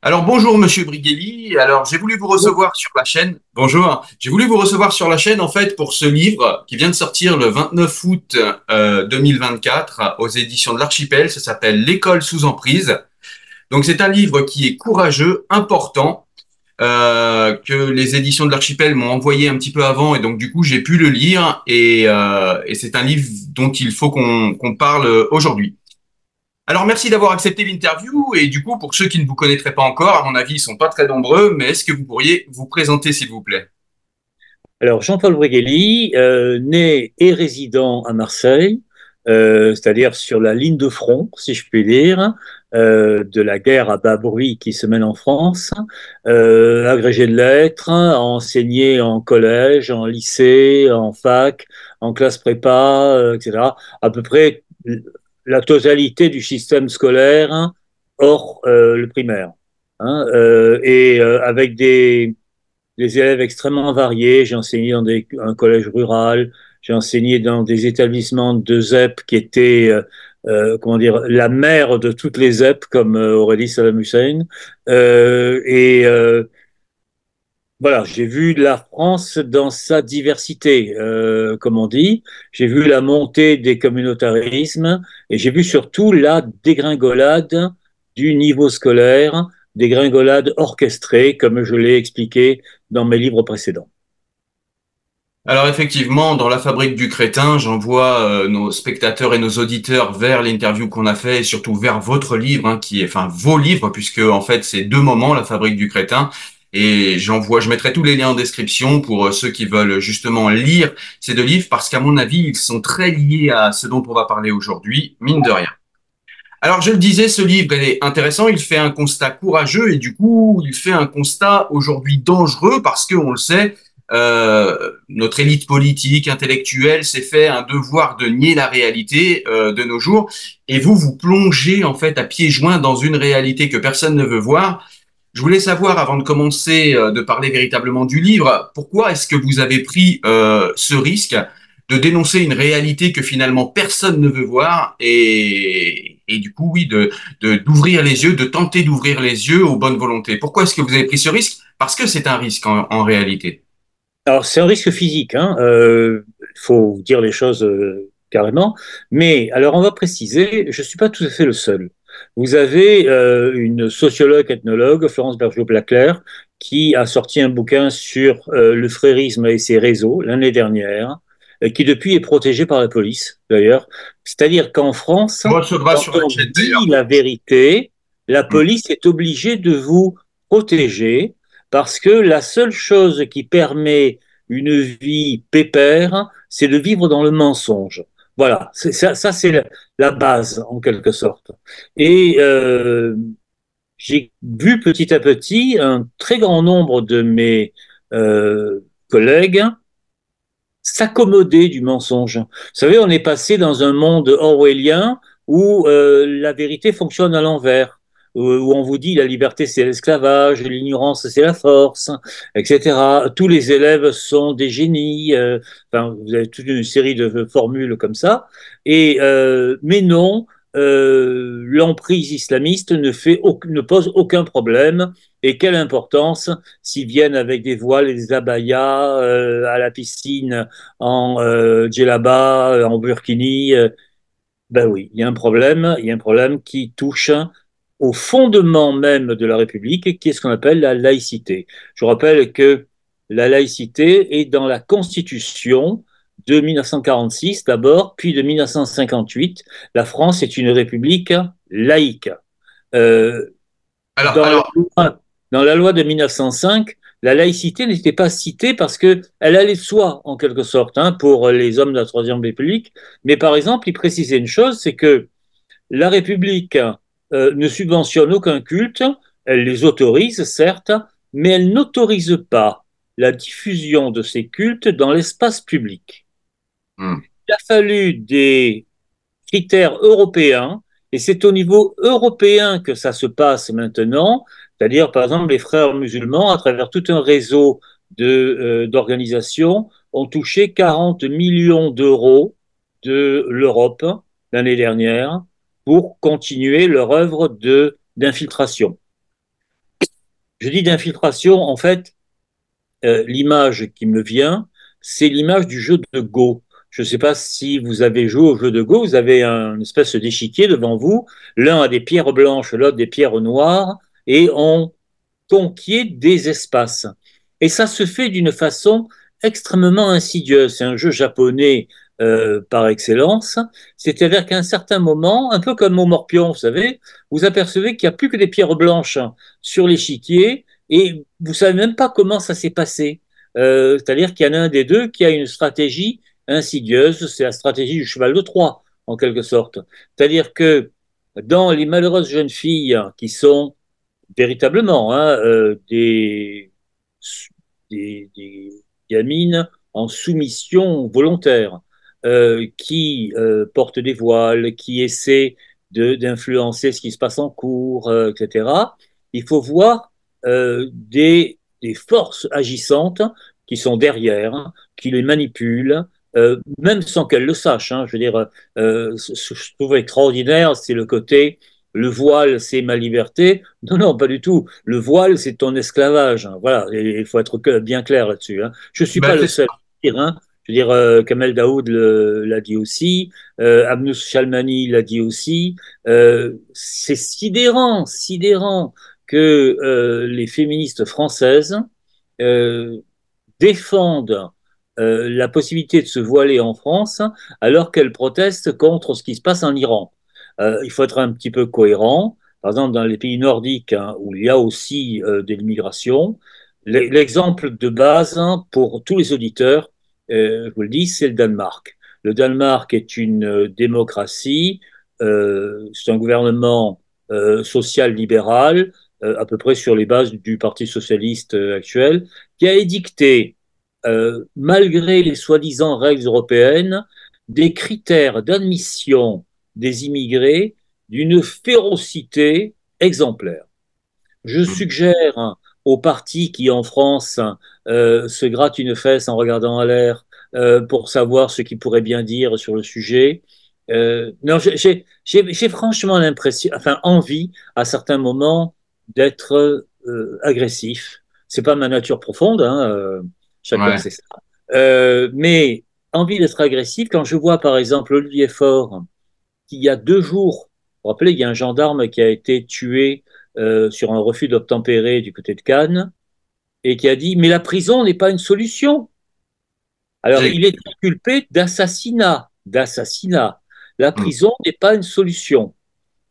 Alors bonjour Monsieur Briguelli. Alors j'ai voulu vous Bon. recevoir sur la chaîne. Bonjour. J'ai voulu vous recevoir sur la chaîne en fait pour ce livre qui vient de sortir le 29 août 2024 aux éditions de l'Archipel. Ça s'appelle L'école sous emprise. Donc c'est un livre qui est courageux, important, que les éditions de l'Archipel m'ont envoyé un petit peu avant et donc du coup j'ai pu le lire et c'est un livre dont il faut qu'on parle aujourd'hui. Alors, merci d'avoir accepté l'interview. Et du coup, pour ceux qui ne vous connaîtraient pas encore, à mon avis, ils sont pas très nombreux, mais est-ce que vous pourriez vous présenter, s'il vous plaît? Alors, Jean-Paul Bregueli, né et résident à Marseille, c'est-à-dire sur la ligne de front, si je puis dire, de la guerre à bas bruit qui se mène en France, agrégé de lettres, a enseigné en collège, en lycée, en fac, en classe prépa, etc. À peu près la totalité du système scolaire hors le primaire. Hein, avec des élèves extrêmement variés. J'ai enseigné dans un collège rural, j'ai enseigné dans des établissements de ZEP qui étaient, comment dire, la mère de toutes les ZEP, comme Aurélie Salam Hussein. Et voilà, j'ai vu la France dans sa diversité, comme on dit. J'ai vu la montée des communautarismes et j'ai vu surtout la dégringolade du niveau scolaire, dégringolade orchestrée, comme je l'ai expliqué dans mes livres précédents. Alors, effectivement, dans La Fabrique du Crétin, j'envoie nos spectateurs et nos auditeurs vers l'interview qu'on a fait et surtout vers votre livre, hein, qui est, enfin, vos livres, puisque en fait, c'est deux moments, La Fabrique du Crétin. Et je mettrai tous les liens en description pour ceux qui veulent justement lire ces deux livres, parce qu'à mon avis, ils sont très liés à ce dont on va parler aujourd'hui, mine de rien. Alors, je le disais, ce livre, il est intéressant, il fait un constat courageux et du coup, il fait un constat aujourd'hui dangereux parce que, on le sait, notre élite politique, intellectuelle s'est fait un devoir de nier la réalité de nos jours et vous, vous plongez en fait à pieds joints dans une réalité que personne ne veut voir. Je voulais savoir, avant de commencer de parler véritablement du livre, pourquoi est-ce que vous avez pris ce risque de dénoncer une réalité que finalement personne ne veut voir et du coup, oui, d'ouvrir les yeux, de tenter d'ouvrir les yeux aux bonnes volontés. Pourquoi est-ce que vous avez pris ce risque? Parce que c'est un risque en réalité. Alors, c'est un risque physique, hein, faut dire les choses carrément. Mais alors, on va préciser, je ne suis pas tout à fait le seul. Vous avez une sociologue ethnologue, Florence Bergeau-Blaclair, qui a sorti un bouquin sur le frérisme et ses réseaux l'année dernière, qui depuis est protégé par la police, d'ailleurs. C'est-à-dire qu'en France, On recevra quand sur la on chaîne dit d'ailleurs. la vérité, la Mm. police est obligée de vous protéger parce que la seule chose qui permet une vie pépère, c'est de vivre dans le mensonge. Voilà, ça c'est la base en quelque sorte. Et j'ai vu petit à petit un très grand nombre de mes collègues s'accommoder du mensonge. Vous savez, on est passé dans un monde orwellien où la vérité fonctionne à l'envers, où on vous dit la liberté c'est l'esclavage, l'ignorance c'est la force, etc. Tous les élèves sont des génies. Enfin, vous avez toute une série de formules comme ça. Mais non, l'emprise islamiste ne pose aucun problème. Et quelle importance s'ils viennent avec des voiles et des abayas à la piscine en djellaba, en burkini. Ben oui, il y a un problème, il y a un problème qui touche au fondement même de la République, qui est ce qu'on appelle la laïcité. Je rappelle que la laïcité est dans la Constitution de 1946 d'abord, puis de 1958. La France est une république laïque. Euh, Alors, dans la alors, loi, dans la loi de 1905, la laïcité n'était pas citée parce qu'elle allait de soi, en quelque sorte, hein, pour les hommes de la Troisième République. Mais par exemple, il précisait une chose, c'est que la République ne subventionne aucun culte, elle les autorise, certes, mais elle n'autorise pas la diffusion de ces cultes dans l'espace public. hmm. Il a fallu des critères européens, et c'est au niveau européen que ça se passe maintenant, c'est-à-dire par exemple les frères musulmans, à travers tout un réseau d'organisations, ont touché 40 millions d'euros de l'Europe l'année dernière pour continuer leur œuvre d'infiltration. Je dis d'infiltration, en fait, l'image qui me vient, c'est l'image du jeu de Go. Je ne sais pas si vous avez joué au jeu de Go, vous avez un espèce d'échiquier devant vous, l'un a des pierres blanches, l'autre des pierres noires, et on conquiert des espaces. Et ça se fait d'une façon extrêmement insidieuse. C'est un jeu japonais par excellence. C'est-à-dire qu'à un certain moment, un peu comme au Morpion, vous savez, vous apercevez qu'il n'y a plus que des pierres blanches sur l'échiquier et vous ne savez même pas comment ça s'est passé. C'est-à-dire qu'il y en a un des deux qui a une stratégie insidieuse, c'est la stratégie du cheval de Troie, en quelque sorte. C'est-à-dire que dans les malheureuses jeunes filles qui sont véritablement des gamines en soumission volontaire, qui portent des voiles, qui essaient d'influencer ce qui se passe en cours, etc. Il faut voir des forces agissantes qui sont derrière, qui les manipulent, même sans qu'elles le sachent. Hein. Je veux dire, ce que je trouve extraordinaire, c'est le côté le voile, c'est ma liberté. Non, non, pas du tout. Le voile, c'est ton esclavage. Hein. Voilà, il faut être bien clair là-dessus. Hein. Je ne suis pas Bah, le c'est seul ça. à dire. Hein. Je veux dire, Kamel Daoud l'a dit aussi, Abnous Chalmani l'a dit aussi. C'est sidérant, sidérant que les féministes françaises euh, défendent la possibilité de se voiler en France alors qu'elles protestent contre ce qui se passe en Iran. Il faut être un petit peu cohérent. Par exemple, dans les pays nordiques, hein, où il y a aussi de l'immigration, l'exemple de base hein, pour tous les auditeurs, je vous le dis, c'est le Danemark. Le Danemark est une démocratie, c'est un gouvernement social-libéral, à peu près sur les bases du Parti socialiste actuel, qui a édicté, malgré les soi-disant règles européennes, des critères d'admission des immigrés d'une férocité exemplaire. Je Mm. suggère hein, aux partis qui, en France, se grattent une fesse en regardant à l'air pour savoir ce qu'ils pourraient bien dire sur le sujet. Non, j'ai franchement l'impression, enfin envie, à certains moments, d'être agressif. C'est pas ma nature profonde, hein, chacun Ouais. sait ça. Mais envie d'être agressif quand je vois, par exemple, Olivier Faure qu'il y a 2 jours, vous vous rappelez, il y a un gendarme qui a été tué sur un refus d'obtempérer du côté de Cannes et qui a dit mais la prison n'est pas une solution. Alors J'ai- il est inculpé d'assassinat, d'assassinat. La Mm. prison n'est pas une solution.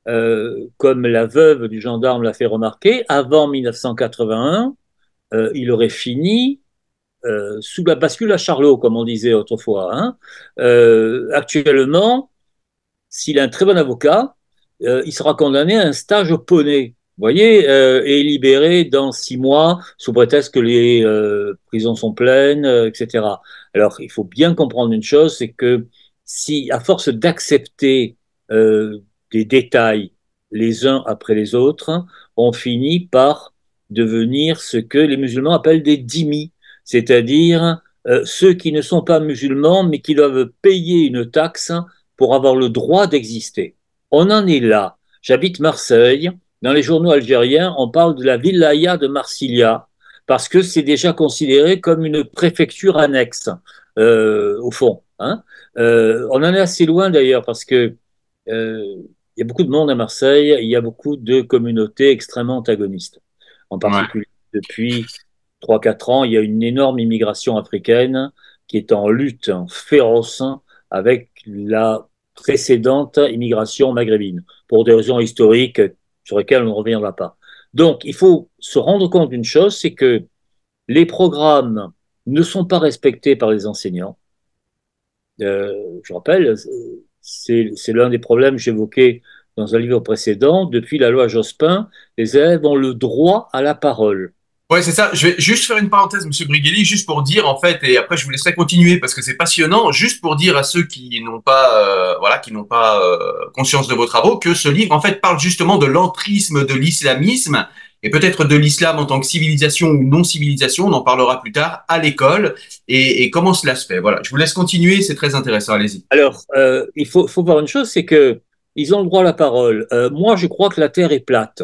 Comme la veuve du gendarme l'a fait remarquer, avant 1981, il aurait fini sous la bascule à Charlot, comme on disait autrefois. Hein. Actuellement, s'il a un très bon avocat, il sera condamné à un stage au poney. Vous voyez, et libéré dans 6 mois sous prétexte que les prisons sont pleines, etc. Alors, il faut bien comprendre une chose, c'est que si, à force d'accepter euh, des détails les uns après les autres, on finit par devenir ce que les musulmans appellent des dhimmis, c'est-à-dire ceux qui ne sont pas musulmans, mais qui doivent payer une taxe pour avoir le droit d'exister. On en est là. J'habite Marseille. Dans les journaux algériens, on parle de la wilaya de Marsilia parce que c'est déjà considéré comme une préfecture annexe, au fond. Hein. On en est assez loin d'ailleurs parce que il y a beaucoup de monde à Marseille, il y a beaucoup de communautés extrêmement antagonistes. En Ouais. particulier, depuis 3 4 ans, il y a une énorme immigration africaine qui est en lutte féroce avec la précédente immigration maghrébine, pour des raisons historiques sur lesquelles on ne reviendra pas. Donc, il faut se rendre compte d'une chose, c'est que les programmes ne sont pas respectés par les enseignants. Je rappelle, c'est l'un des problèmes que j'évoquais dans un livre précédent. Depuis la loi Jospin, les élèves ont le droit à la parole. Ouais, c'est ça. Je vais juste faire une parenthèse, Monsieur Brigelli, juste pour dire en fait, et après je vous laisserai continuer parce que c'est passionnant. Juste pour dire à ceux qui n'ont pas, voilà, qui n'ont pas conscience de vos travaux, que ce livre en fait parle justement de l'entrisme de l'islamisme et peut-être de l'islam en tant que civilisation ou non civilisation. On en parlera plus tard à l'école et comment cela se fait. Voilà. Je vous laisse continuer, c'est très intéressant. Allez-y. Alors, il faut voir une chose, c'est que ils ont le droit à la parole. Moi, je crois que la Terre est plate.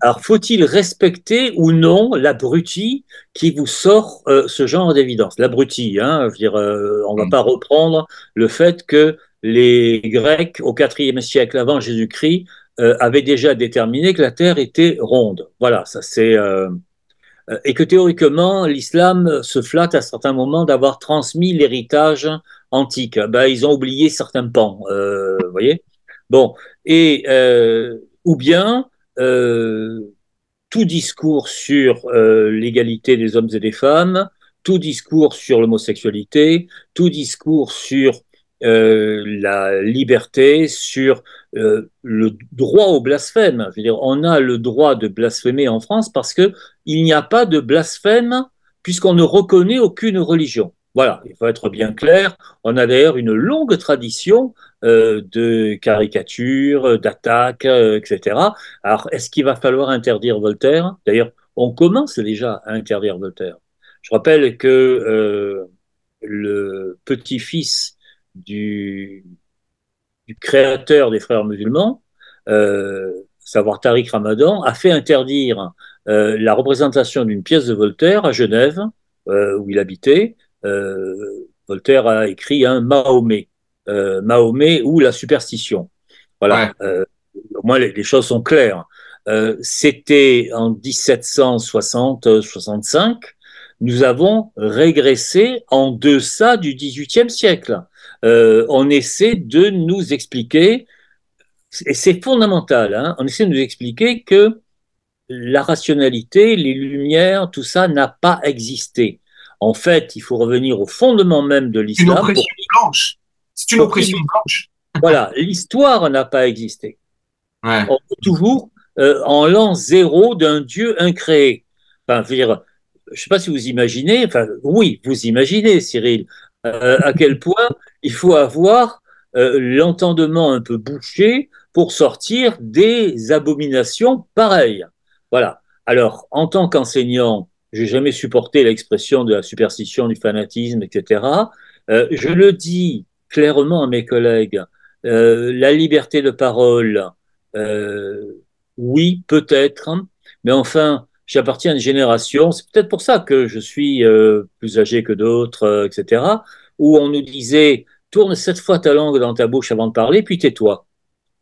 Alors, faut-il respecter ou non l'abruti qui vous sort ce genre d'évidence? L'abruti, hein, je veux dire, on ne va pas reprendre le fait que les Grecs, au IVe siècle avant Jésus-Christ, avaient déjà déterminé que la Terre était ronde. Voilà, ça c'est et que théoriquement, l'islam se flatte à certains moments d'avoir transmis l'héritage antique. Ben, ils ont oublié certains pans, vous voyez. Bon, et ou bien euh, tout discours sur l'égalité des hommes et des femmes, tout discours sur l'homosexualité, tout discours sur la liberté, sur le droit au blasphème. Je veux dire, on a le droit de blasphémer en France parce que il n'y a pas de blasphème puisqu'on ne reconnaît aucune religion. Voilà, il faut être bien clair. On a d'ailleurs une longue tradition de caricatures, d'attaques, etc. Alors, est-ce qu'il va falloir interdire Voltaire? D'ailleurs, on commence déjà à interdire Voltaire. Je rappelle que le petit-fils du, du, créateur des frères musulmans, savoir Tariq Ramadan, a fait interdire la représentation d'une pièce de Voltaire à Genève, où il habitait. Voltaire a écrit un Mahomet, Mahomet ou la superstition. Ouais. Voilà. Au moins, les choses sont claires. C'était en 1760-65. Nous avons régressé en deçà du XVIIIe siècle. On essaie de nous expliquer, et c'est fondamental, hein, on essaie de nous expliquer que la rationalité, les lumières, tout ça n'a pas existé. En fait, il faut revenir au fondement même de Une l'islam oppression blanche. C'est une pour qu'il, oppression blanche. voilà, l'histoire n'a pas existé. Ouais. On est toujours en l'an zéro d'un Dieu incréé. Enfin, je veux dire, je ne sais pas si vous imaginez, enfin, oui, vous imaginez, Cyril, à quel point il faut avoir l'entendement un peu bouché pour sortir des abominations pareilles. Voilà. Alors, en tant qu'enseignant, je n'ai jamais supporté l'expression de la superstition, du fanatisme, etc. Je le dis clairement à mes collègues, la liberté de parole, euh, oui, peut-être, mais enfin, j'appartiens à une génération, c'est peut-être pour ça que je suis plus âgé que d'autres, etc., où on nous disait, tourne 7 fois ta langue dans ta bouche avant de parler, puis tais-toi.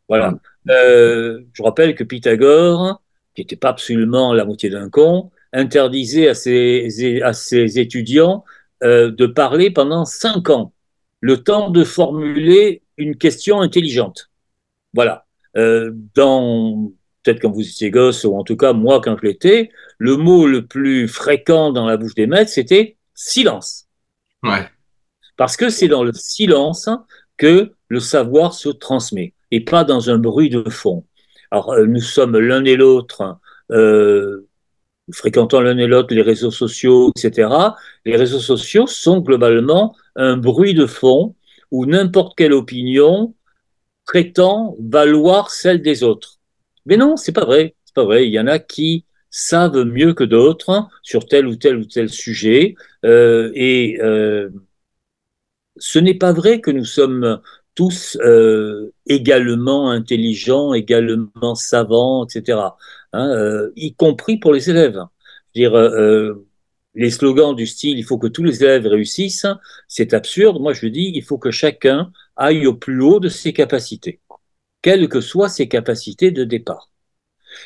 Voilà. Je rappelle que Pythagore, qui n'était pas absolument la moitié d'un con, interdisait à ses étudiants de parler pendant 5 ans, le temps de formuler une question intelligente. Voilà. Dans peut-être quand vous étiez gosse, ou en tout cas moi quand je l'étais, le mot le plus fréquent dans la bouche des maîtres, c'était silence. Ouais. Parce que c'est dans le silence que le savoir se transmet et pas dans un bruit de fond. Alors, nous sommes l'un et l'autre, fréquentant l'un et l'autre les réseaux sociaux, etc. Les réseaux sociaux sont globalement un bruit de fond où n'importe quelle opinion prétend valoir celle des autres. Mais non, c'est pas vrai. C'est pas vrai. Il y en a qui savent mieux que d'autres sur tel ou tel ou tel sujet. Et ce n'est pas vrai que nous sommes tous également intelligents, également savants, etc. Hein, y compris pour les élèves. Je veux dire, les slogans du style il faut que tous les élèves réussissent, c'est absurde. Moi, je dis il faut que chacun aille au plus haut de ses capacités, quelles que soient ses capacités de départ.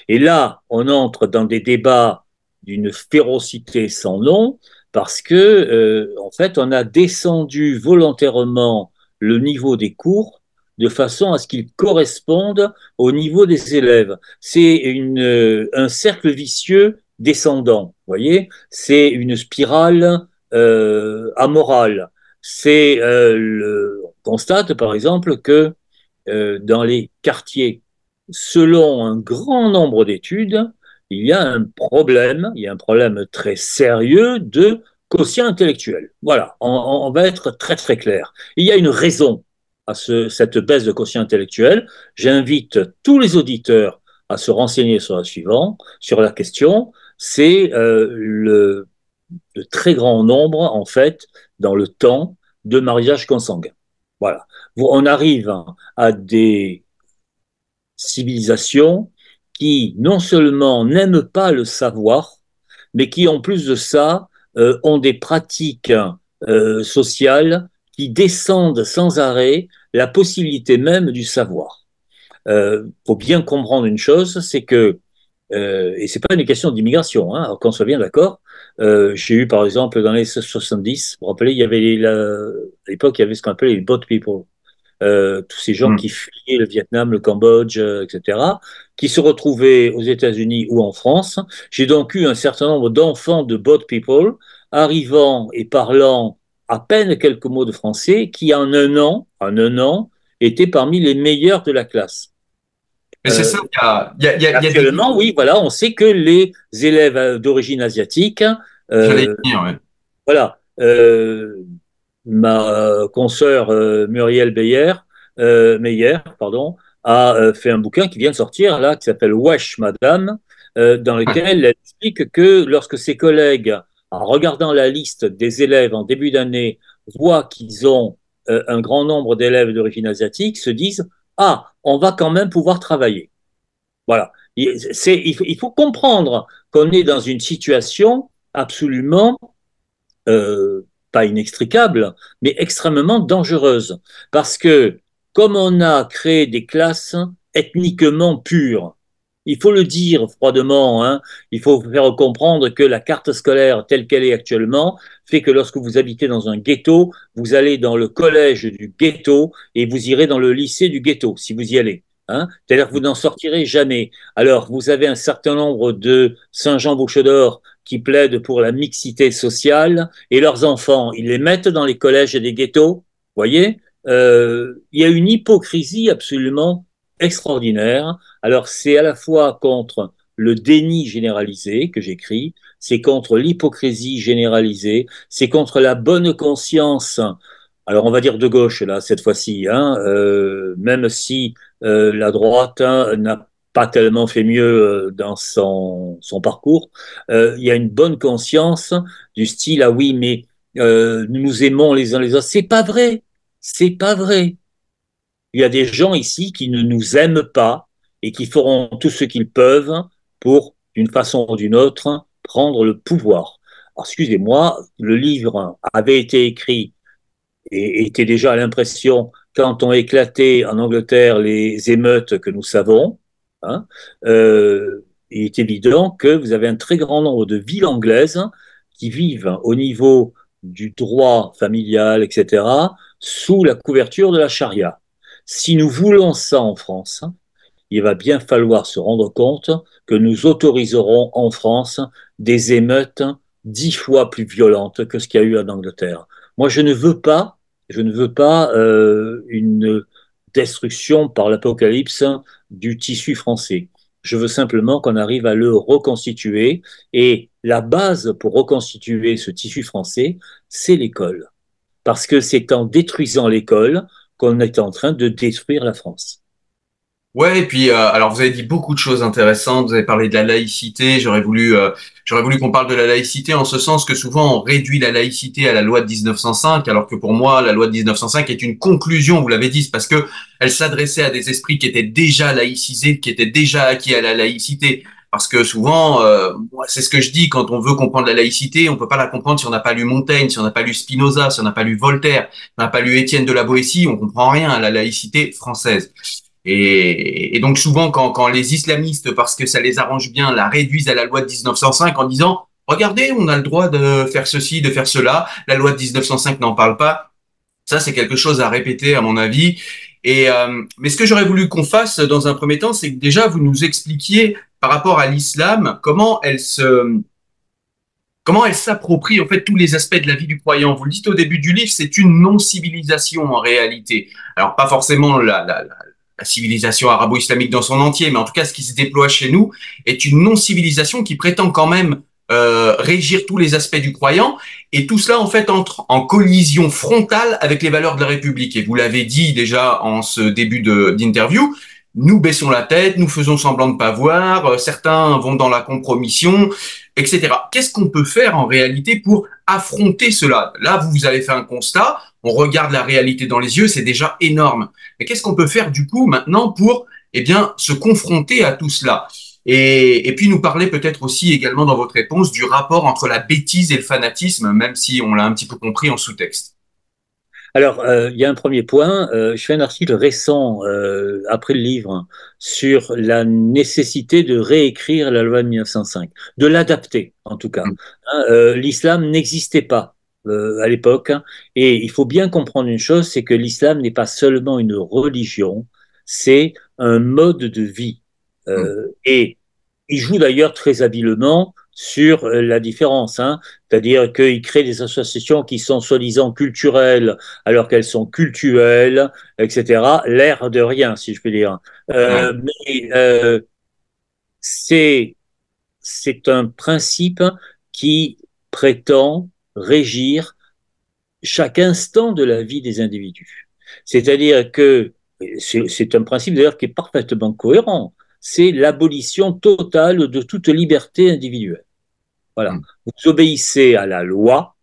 Et là, on entre dans des débats d'une férocité sans nom parce que, en fait, on a descendu volontairement le niveau des cours de façon à ce qu'ils correspondent au niveau des élèves. C'est un cercle vicieux descendant, vous voyez, c'est une spirale amorale. On constate par exemple que dans les quartiers, selon un grand nombre d'études, il y a un problème très sérieux de quotient intellectuel. Voilà, on va être très très clair. Il y a une raison à cette baisse de quotient intellectuel. J'invite tous les auditeurs à se renseigner sur la question. C'est le très grand nombre, en fait, dans le temps, de mariages consanguins. Voilà. On arrive à des civilisations qui non seulement n'aiment pas le savoir, mais qui en plus de ça ont des pratiques sociales qui descendent sans arrêt la possibilité même du savoir. Faut bien comprendre une chose, c'est que et c'est pas une question d'immigration, hein, qu'on soit bien d'accord. J'ai eu par exemple dans les 70, vous vous rappelez, il y avait à l'époque il y avait ce qu'on appelait les boat people, tous ces gens qui Mm. fuyaient le Vietnam, le Cambodge, etc., qui se retrouvaient aux États-Unis ou en France. J'ai donc eu un certain nombre d'enfants de boat people arrivant et parlant à peine quelques mots de français, qui en un an, étaient parmi les meilleurs de la classe. Mais c'est ça, Euh, il y a des... Actuellement, oui, voilà, on sait que les élèves d'origine asiatique, J'allais euh, y venir, ouais. voilà, ma consoeur Muriel Meyer, pardon, a fait un bouquin qui vient de sortir là, qui s'appelle Wesh Madame, dans Ouais. lequel elle explique que lorsque ses collègues, en regardant la liste des élèves en début d'année, voient qu'ils ont un grand nombre d'élèves d'origine asiatique, se disent, ah, on va quand même pouvoir travailler. Voilà. Il faut comprendre qu'on est dans une situation absolument pas inextricable, mais extrêmement dangereuse. Parce que comme on a créé des classes ethniquement pures, il faut le dire froidement, hein, il faut faire comprendre que la carte scolaire telle qu'elle est actuellement fait que lorsque vous habitez dans un ghetto, vous allez dans le collège du ghetto et vous irez dans le lycée du ghetto, si vous y allez. Hein. C'est-à-dire que vous n'en sortirez jamais. Alors, vous avez un certain nombre de Saint-Jean-Bouche-d'Or qui plaident pour la mixité sociale, et leurs enfants, ils les mettent dans les collèges et des ghettos. Vous voyez, il y a une hypocrisie absolument extraordinaire. Alors, c'est à la fois contre le déni généralisé que j'écris, c'est contre l'hypocrisie généralisée, c'est contre la bonne conscience. Alors, on va dire de gauche, là, cette fois-ci, hein, même si la droite n'a pas tellement fait mieux dans son parcours, il y a une bonne conscience du style, ah oui, mais nous nous aimons les uns les autres. C'est pas vrai. C'est pas vrai. Il y a des gens ici qui ne nous aiment pas et qui feront tout ce qu'ils peuvent pour, d'une façon ou d'une autre, prendre le pouvoir. Alors, excusez-moi, le livre avait été écrit et était déjà à l'impression quand ont éclaté en Angleterre les émeutes que nous savons. Hein, il est évident que vous avez un très grand nombre de villes anglaises qui vivent au niveau du droit familial, etc., sous la couverture de la charia. Si nous voulons ça en France, il va bien falloir se rendre compte que nous autoriserons en France des émeutes 10 fois plus violentes que ce qu'il y a eu en Angleterre. Moi, je ne veux pas une destruction par l'apocalypse du tissu français. Je veux simplement qu'on arrive à le reconstituer. Et la base pour reconstituer ce tissu français, c'est l'école. Parce que c'est en détruisant l'école qu'on est en train de détruire la France. Ouais, et puis alors vous avez dit beaucoup de choses intéressantes. Vous avez parlé de la laïcité. J'aurais voulu qu'on parle de la laïcité en ce sens que souvent on réduit la laïcité à la loi de 1905, alors que pour moi la loi de 1905 est une conclusion. Vous l'avez dit, c'est parce que elle s'adressait à des esprits qui étaient déjà laïcisés, qui étaient déjà acquis à la laïcité. Parce que souvent, moi, c'est ce que je dis, quand on veut comprendre la laïcité, on peut pas la comprendre si on n'a pas lu Montaigne, si on n'a pas lu Spinoza, si on n'a pas lu Voltaire, si on n'a pas lu Étienne de la Boétie, on comprend rien à la laïcité française. Et donc souvent, quand les islamistes, parce que ça les arrange bien, la réduisent à la loi de 1905 en disant, regardez, on a le droit de faire ceci, de faire cela, la loi de 1905 n'en parle pas, ça c'est quelque chose à répéter à mon avis. Mais ce que j'aurais voulu qu'on fasse dans un premier temps, c'est que déjà vous nous expliquiez par rapport à l'islam comment elle s'approprie en fait tous les aspects de la vie du croyant. Vous le dites au début du livre, c'est une non-civilisation en réalité. Alors pas forcément la civilisation arabo-islamique dans son entier, mais en tout cas ce qui se déploie chez nous est une non-civilisation qui prétend quand même régir tous les aspects du croyant, et tout cela en fait entre en collision frontale avec les valeurs de la République. Et vous l'avez dit déjà en ce début d'interview, nous baissons la tête, nous faisons semblant de ne pas voir, certains vont dans la compromission, etc. Qu'est-ce qu'on peut faire en réalité pour affronter cela? Là, vous avez fait un constat, on regarde la réalité dans les yeux, c'est déjà énorme. Mais qu'est-ce qu'on peut faire du coup maintenant pour, eh bien, se confronter à tout cela? Et puis nous parler peut-être aussi également dans votre réponse du rapport entre la bêtise et le fanatisme, même si on l'a un petit peu compris en sous-texte. Alors, il y a un premier point. Je fais un article récent, après le livre, sur la nécessité de réécrire la loi de 1905, de l'adapter en tout cas. Mm, Hein, l'islam n'existait pas à l'époque, hein, et il faut bien comprendre une chose, c'est que l'islam n'est pas seulement une religion, c'est un mode de vie. mm, Et il joue d'ailleurs très habilement sur la différence, hein. C'est-à-dire qu'il crée des associations qui sont soi-disant culturelles alors qu'elles sont cultuelles, etc. L'air de rien, si je peux dire. ouais, Mais c'est c'est un principe qui prétend régir chaque instant de la vie des individus. C'est-à-dire que c'est un principe d'ailleurs qui est parfaitement cohérent. C'est l'abolition totale de toute liberté individuelle. Voilà. mm, Vous obéissez à la loi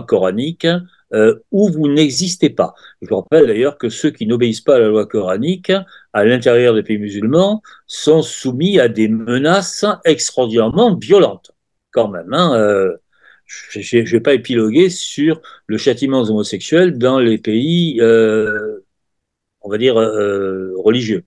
coranique, ou vous n'existez pas. Je rappelle d'ailleurs que ceux qui n'obéissent pas à la loi coranique, à l'intérieur des pays musulmans, sont soumis à des menaces extraordinairement violentes, quand même. Hein. Je ne vais pas épiloguer sur le châtiment aux homosexuels dans les pays, on va dire, religieux.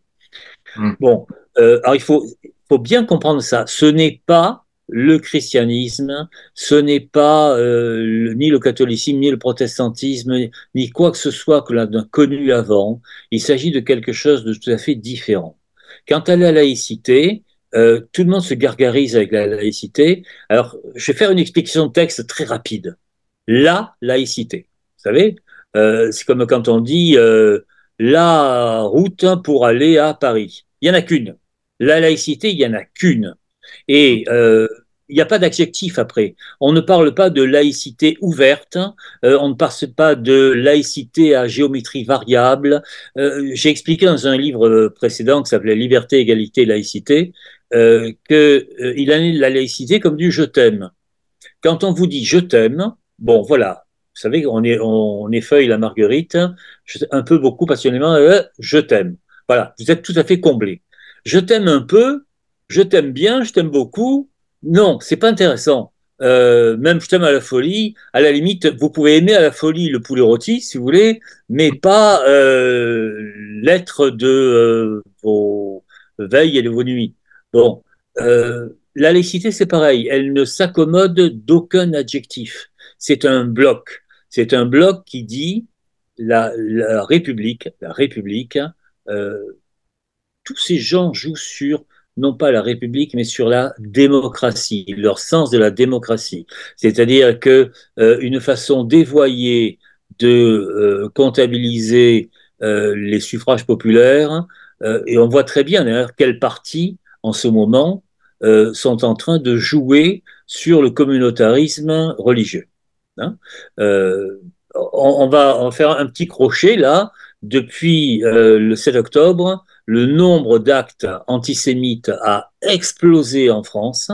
mm, Bon, alors faut bien comprendre ça. Ce n'est pas le christianisme, ce n'est pas ni le catholicisme, ni le protestantisme, ni quoi que ce soit que l'on a connu avant. Il s'agit de quelque chose de tout à fait différent. Quant à la laïcité, tout le monde se gargarise avec la laïcité. Alors, je vais faire une explication de texte très rapide. La laïcité, vous savez, c'est comme quand on dit la route pour aller à Paris. Il n'y en a qu'une. La laïcité, il n'y en a qu'une. Et il n'y a pas d'adjectif après. On ne parle pas de laïcité ouverte, on ne parle pas de laïcité à géométrie variable. J'ai expliqué dans un livre précédent qui s'appelait Liberté, égalité, laïcité, qu'il en est de la laïcité comme du je t'aime. Quand on vous dit je t'aime, bon voilà, vous savez, on effeuille la marguerite, un peu beaucoup passionnément, je t'aime. Voilà, vous êtes tout à fait comblé. Je t'aime un peu, je t'aime bien, je t'aime beaucoup. Non, c'est pas intéressant. Même je t'aime à la folie. À la limite, vous pouvez aimer à la folie le poulet rôti, si vous voulez, mais pas l'être de vos veilles et de vos nuits. Bon, la laïcité, c'est pareil, elle ne s'accommode d'aucun adjectif. C'est un bloc. C'est un bloc qui dit la République, euh, tous ces gens jouent sur non pas la République, mais sur la démocratie, leur sens de la démocratie. C'est-à-dire que une façon dévoyée de comptabiliser les suffrages populaires, et on voit très bien d'ailleurs quels partis en ce moment sont en train de jouer sur le communautarisme religieux. Hein. Euh, on va en faire un petit crochet là. Depuis le 7 octobre, le nombre d'actes antisémites a explosé en France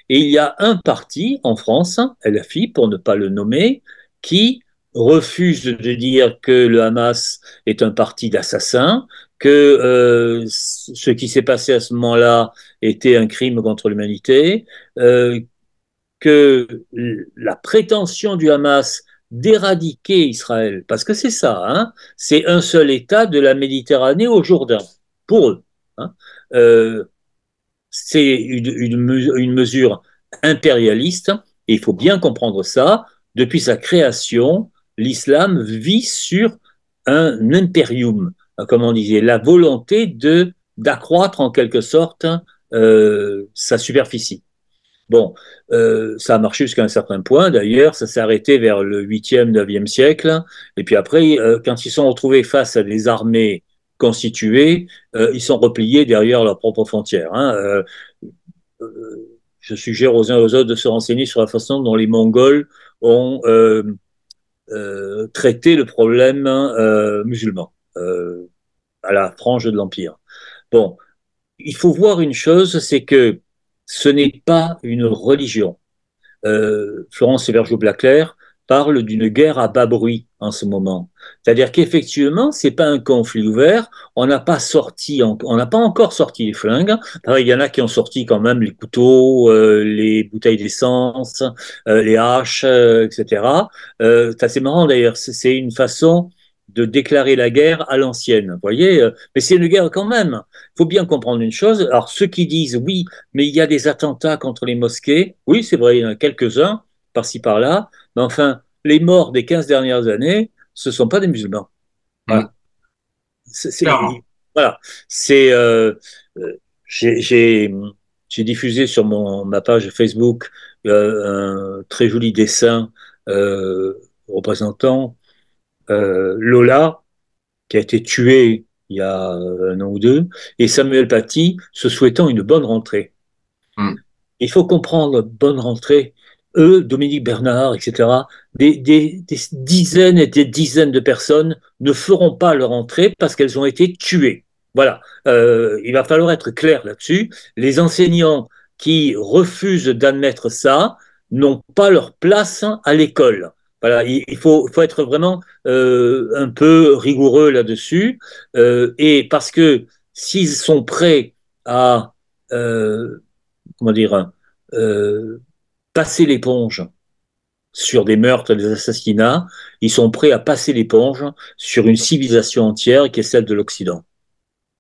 et il y a un parti en France, LFI pour ne pas le nommer, qui refuse de dire que le Hamas est un parti d'assassins, que ce qui s'est passé à ce moment-là était un crime contre l'humanité, que la prétention du Hamas d'éradiquer Israël, parce que c'est ça, hein, c'est un seul État de la Méditerranée au Jourdain, pour eux. Hein. Euh, c'est une mesure impérialiste, et il faut bien comprendre ça. Depuis sa création, l'islam vit sur un impérium, comme on disait, la volonté d'accroître en quelque sorte sa superficie. Bon, ça a marché jusqu'à un certain point. D'ailleurs, ça s'est arrêté vers le 8e, 9e siècle. Et puis après, quand ils sont retrouvés face à des armées constituées, ils sont repliés derrière leurs propres frontières. Hein. Je suggère aux uns et aux autres de se renseigner sur la façon dont les Mongols ont traité le problème musulman à la frange de l'Empire. Bon, il faut voir une chose, c'est que ce n'est pas une religion. Florence Sévergeau-Blaclair parle d'une guerre à bas bruit en ce moment. C'est-à-dire qu'effectivement, c'est pas un conflit ouvert. On n'a pas encore sorti les flingues. Alors, il y en a qui ont sorti quand même les couteaux, les bouteilles d'essence, les haches, etc. C'est assez marrant d'ailleurs. C'est une façon de déclarer la guerre à l'ancienne. Vous voyez, mais c'est une guerre quand même. Il faut bien comprendre une chose. Alors, ceux qui disent oui, mais il y a des attentats contre les mosquées, oui, c'est vrai, il y en a quelques-uns, par-ci, par-là, mais enfin, les morts des 15 dernières années, ce ne sont pas des musulmans. Mm. Voilà. C'est, Clairement. voilà. C'est, euh, j'ai, j'ai, j'ai diffusé sur ma page Facebook un très joli dessin représentant Lola, qui a été tuée il y a un an ou deux, et Samuel Paty se souhaitant une bonne rentrée. Mm. Il faut comprendre, bonne rentrée. Eux, Dominique Bernard, etc., des dizaines et des dizaines de personnes ne feront pas leur entrée parce qu'elles ont été tuées. Voilà. Il va falloir être clair là-dessus. Les enseignants qui refusent d'admettre ça n'ont pas leur place à l'école. Voilà, il faut être vraiment un peu rigoureux là-dessus. Et parce que s'ils sont prêts à comment dire, euh, passer l'éponge sur des meurtres, des assassinats, ils sont prêts à passer l'éponge sur une civilisation entière qui est celle de l'Occident.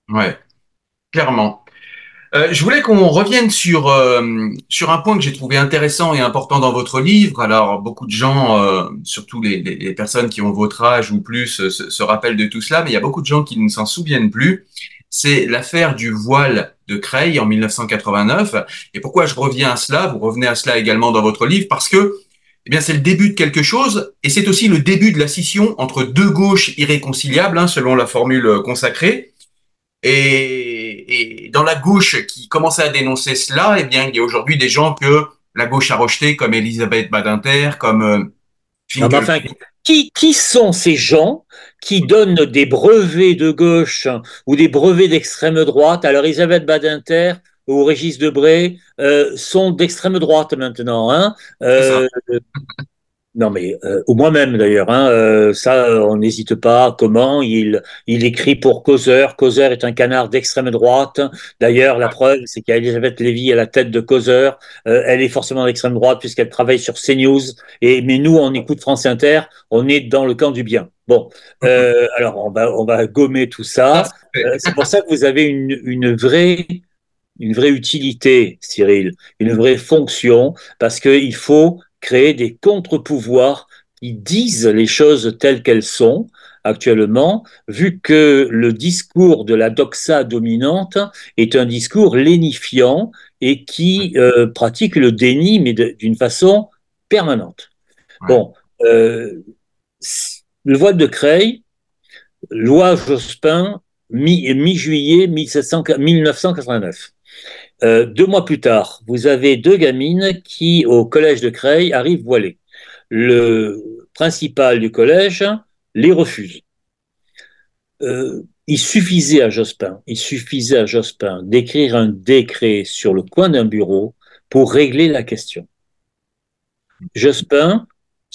Ouais, clairement. Je voulais qu'on revienne sur un point que j'ai trouvé intéressant et important dans votre livre. Alors, beaucoup de gens, surtout les personnes qui ont votre âge ou plus, se rappellent de tout cela, mais il y a beaucoup de gens qui ne s'en souviennent plus. C'est l'affaire du voile de Creil en 1989. Et pourquoi je reviens à cela? Vous revenez à cela également dans votre livre parce que, eh bien, c'est le début de quelque chose et c'est aussi le début de la scission entre deux gauches irréconciliables, hein, selon la formule consacrée. Et dans la gauche qui commençait à dénoncer cela, eh bien, il y a aujourd'hui des gens que la gauche a rejetés, comme Elisabeth Badinter, comme Non, mais Finkielkraut. enfin, qui sont ces gens qui donnent des brevets de gauche ou des brevets d'extrême droite? Alors, Elisabeth Badinter ou Régis Debray sont d'extrême droite maintenant. Hein. C'est ça. Non, mais ou moi-même d'ailleurs, hein, ça, on n'hésite pas. Comment il écrit pour Causeur. Causeur est un canard d'extrême droite. D'ailleurs, la preuve, c'est qu'il y a Elisabeth Lévy à la tête de Causeur. Elle est forcément d'extrême droite puisqu'elle travaille sur CNews. Mais nous, on écoute France Inter. On est dans le camp du bien. Bon, alors on va gommer tout Ça, ça. c'est fait. C'est pour ça que vous avez une vraie utilité, Cyril, une vraie fonction, parce qu'il faut créer des contre-pouvoirs qui disent les choses telles qu'elles sont actuellement, vu que le discours de la doxa dominante est un discours lénifiant et qui pratique le déni, mais d'une façon permanente. Ouais. Bon, euh, le voile de Creil, loi Jospin, mi-juillet 1989. 2 mois plus tard, vous avez deux gamines qui, au collège de Creil, arrivent voilées. Le principal du collège les refuse. Il suffisait à Jospin d'écrire un décret sur le coin d'un bureau pour régler la question. Jospin,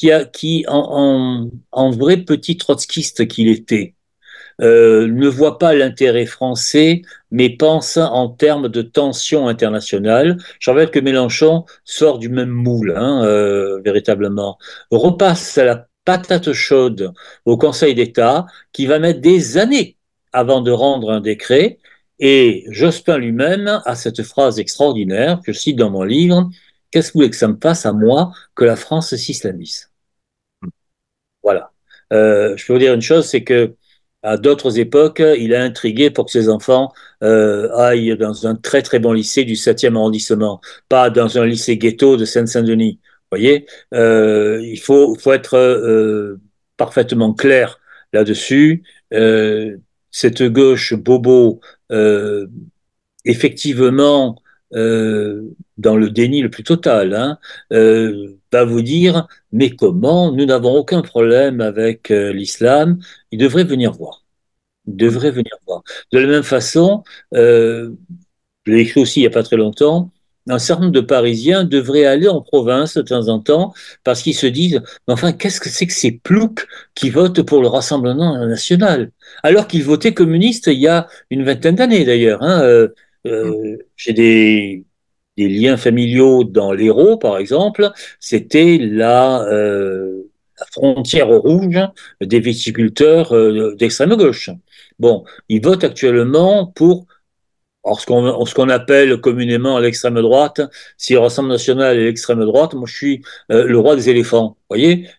en vrai petit trotskiste qu'il était, ne voit pas l'intérêt français, mais pense en termes de tension internationale. Je rappelle que Mélenchon sort du même moule, hein, véritablement. Repasse à la patate chaude au Conseil d'État, qui va mettre des années avant de rendre un décret. Et Jospin lui-même a cette phrase extraordinaire, que je cite dans mon livre, qu'est-ce que vous voulez que ça me fasse à moi que la France s'islamise? Voilà. Je peux vous dire une chose, c'est que à d'autres époques, il a intrigué pour que ses enfants aillent dans un très très bon lycée du 7e arrondissement, pas dans un lycée ghetto de Seine-Saint-Denis. Vous voyez, il faut être parfaitement clair là-dessus. Cette gauche bobo euh, effectivement, dans le déni le plus total, hein, va vous dire, mais comment, nous n'avons aucun problème avec l'islam, il devrait venir voir. Il devrait venir voir. De la même façon, je l'ai écrit aussi il n'y a pas très longtemps, un certain nombre de Parisiens devraient aller en province de temps en temps parce qu'ils se disent, mais enfin, qu'est-ce que c'est que ces ploucs qui votent pour le Rassemblement national? Alors qu'ils votaient communistes il y a une vingtaine d'années d'ailleurs. Hein. J'ai des liens familiaux dans l'Hérault, par exemple. C'était la frontière rouge des viticulteurs d'extrême gauche. Bon, ils votent actuellement pour alors, ce qu'on appelle communément l'extrême droite, si le Rassemblement national et l'extrême droite, moi je suis le roi des éléphants. Vous voyez,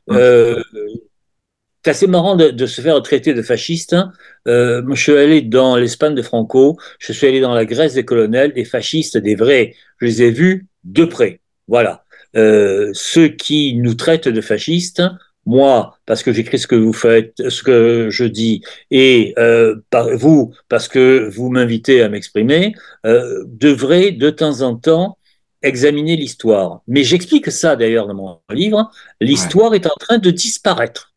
c'est assez marrant de se faire traiter de fasciste. Hein. Moi, je suis allé dans l'Espagne de Franco, je suis allé dans la Grèce des colonels, des fascistes, des vrais. Je les ai vus de près. Voilà. Ceux qui nous traitent de fascistes, moi, parce que j'écris ce que vous faites, ce que je dis, et vous, parce que vous m'invitez à m'exprimer, devraient de temps en temps examiner l'histoire. Mais j'explique ça d'ailleurs dans mon livre. Ouais, L'histoire est en train de disparaître.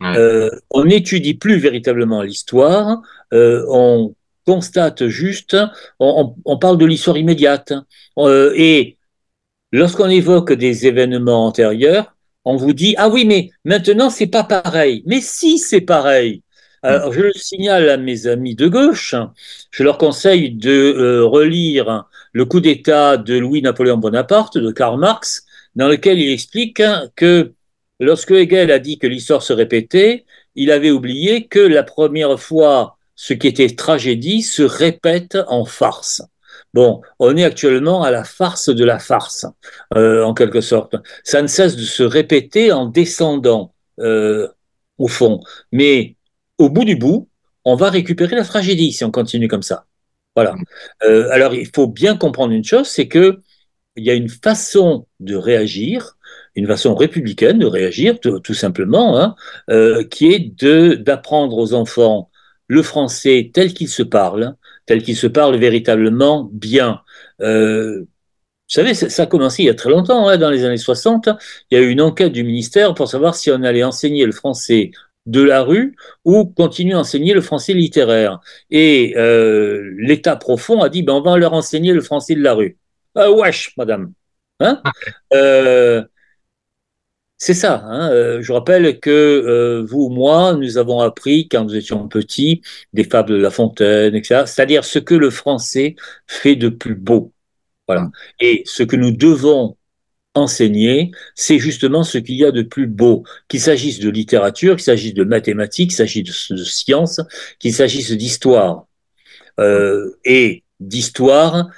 ouais, On n'étudie plus véritablement l'histoire, on constate juste, on parle de l'histoire immédiate. Et lorsqu'on évoque des événements antérieurs, on vous dit ah oui mais maintenant c'est pas pareil. Mais si c'est pareil. Alors, je le signale à mes amis de gauche, je leur conseille de relire le coup d'État de Louis-Napoléon Bonaparte de Karl Marx, dans lequel il explique que lorsque Hegel a dit que l'histoire se répétait, il avait oublié que la première fois ce qui était tragédie se répète en farce. Bon, on est actuellement à la farce de la farce en quelque sorte. Ça ne cesse de se répéter en descendant au fond. Mais au bout du bout, on va récupérer la tragédie si on continue comme ça. Voilà. Alors, il faut bien comprendre une chose, c'est que il y a une façon de réagir, une façon républicaine de réagir, tout simplement, hein, qui est d'apprendre aux enfants le français tel qu'il se parle véritablement bien. Vous savez, ça a commencé il y a très longtemps, hein, dans les années 60. Il y a eu une enquête du ministère pour savoir si on allait enseigner le français de la rue ou continuer à enseigner le français littéraire. Et l'État profond a dit, ben, on va leur enseigner le français de la rue. Wesh, madame. Hein euh, c'est ça. Hein, je rappelle que vous, moi, nous avons appris quand nous étions petits des fables de La Fontaine, etc. C'est-à-dire ce que le français fait de plus beau. Voilà. Et ce que nous devons enseigner, c'est justement ce qu'il y a de plus beau, qu'il s'agisse de littérature, qu'il s'agisse de mathématiques, qu'il s'agisse de sciences, qu'il s'agisse d'histoire. Et d'histoire,